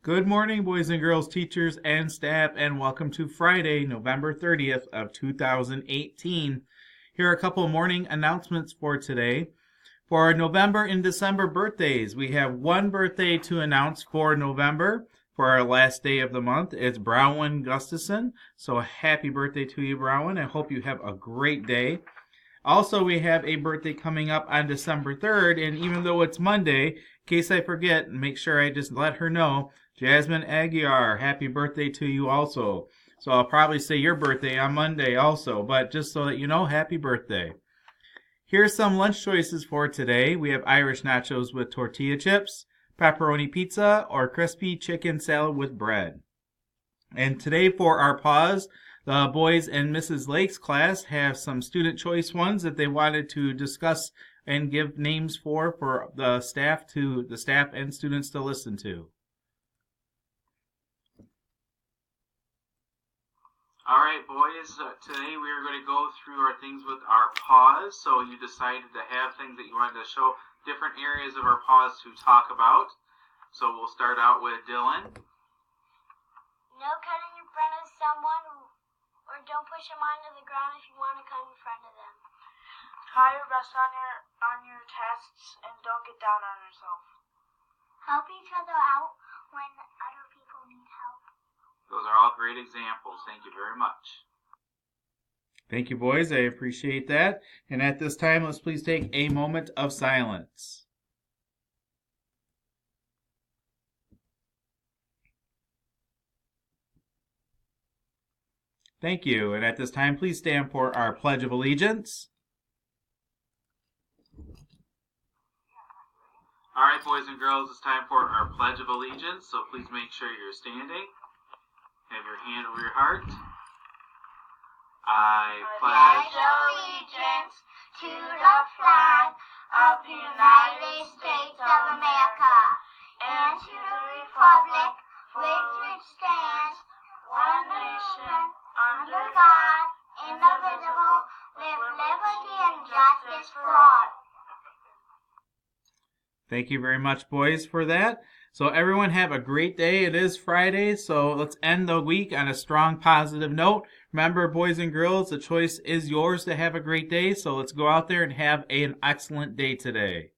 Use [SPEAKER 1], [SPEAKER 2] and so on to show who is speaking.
[SPEAKER 1] Good morning, boys and girls, teachers, and staff, and welcome to Friday, November 30th of 2018. Here are a couple morning announcements for today. For our November and December birthdays, we have one birthday to announce for November. For our last day of the month, it's Browen Gustafson. So happy birthday to you, Browen. I hope you have a great day. Also, we have a birthday coming up on December 3rd, and even though it's Monday, in case I forget, make sure I just let her know, Jasmine Aguiar, happy birthday to you also. So I'll probably say your birthday on Monday also, but just so that you know, happy birthday. Here's some lunch choices for today. We have Irish nachos with tortilla chips, pepperoni pizza, or crispy chicken salad with bread. And today for our pause, the boys in Mrs. Lake's class have some student choice ones that they wanted to discuss and give names for the staff and students to listen to.
[SPEAKER 2] All right, boys, today we are going to go through our things with our pause. So you decided to have things that you wanted to show different areas of our pause to talk about. So we'll start out with Dylan.
[SPEAKER 3] No cutting in front of someone, or don't push them onto the ground if you want to cut in front of them.
[SPEAKER 4] Try your best on your tests and don't get down on yourself.
[SPEAKER 3] Help each other out when other people need help.
[SPEAKER 2] Those are all great examples. Thank you very much.
[SPEAKER 1] Thank you, boys. I appreciate that. And at this time, let's please take a moment of silence. Thank you. And at this time, please stand for our Pledge of Allegiance.
[SPEAKER 2] All right, boys and girls, it's time for our Pledge of Allegiance. So please make sure you're standing. Have your hand over your heart. I pledge
[SPEAKER 3] allegiance to the flag of the United States of America and to the republic which stands one nation under God, indivisible, with liberty and justice for all.
[SPEAKER 1] Thank you very much, boys, for that. So everyone have a great day. It is Friday, so let's end the week on a strong, positive note. Remember, boys and girls, the choice is yours to have a great day, so let's go out there and have an excellent day today.